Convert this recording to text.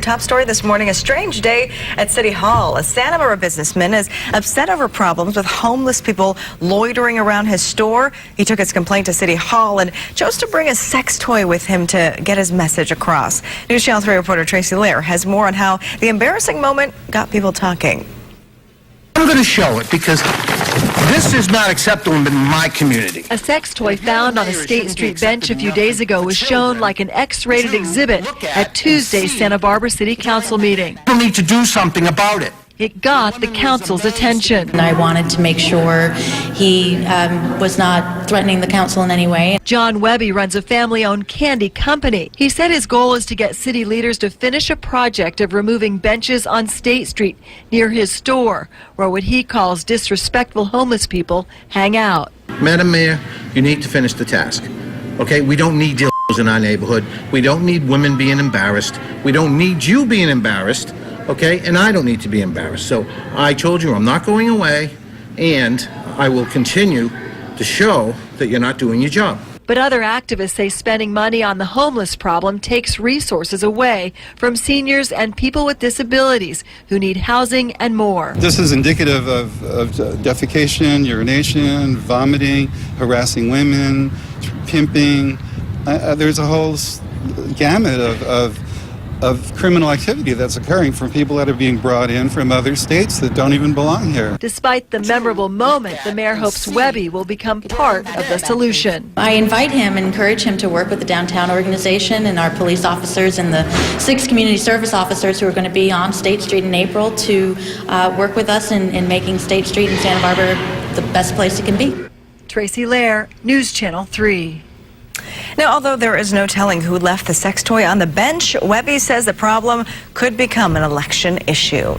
Our top story this morning, a strange day at City Hall. A Santa Barbara businessman is upset over problems with homeless people loitering around his store. He took his complaint to City Hall and chose to bring a sex toy with him to get his message across. News Channel 3 reporter Tracy Lair has more on how the embarrassing moment got people talking. I'm going to show it because this is not acceptable in my community. A sex toy found on a State Street bench a few days ago was shown like an X-rated exhibit at Tuesday's Santa Barbara City Council meeting. People need to do something about it. It got the council's attention. And I wanted to make sure he was not threatening the council in any way. John Webby runs a family-owned candy company. He said his goal is to get city leaders to finish a project of removing benches on State Street near his store, where what he calls disrespectful homeless people hang out. Madam Mayor, you need to finish the task. Okay, we don't need dildos in our neighborhood. We don't need women being embarrassed. We don't need you being embarrassed. Okay, and I don't need to be embarrassed. So I told you I'm not going away, and I will continue to show that you're not doing your job. But other activists say spending money on the homeless problem takes resources away from seniors and people with disabilities who need housing and more. This is indicative of defecation, urination, vomiting, harassing women, pimping. There's a whole gamut of criminal activity that's occurring from people that are being brought in from other states that don't even belong here. Despite the memorable moment, the mayor hopes Webby will become part of the solution. I invite him and encourage him to work with the downtown organization and our police officers and the 6 community service officers who are going to be on State Street in April to work with us in making State Street in Santa Barbara the best place it can be. Tracy Lair, News Channel 3. Now, although there is no telling who left the sex toy on the bench, Webby says the problem could become an election issue.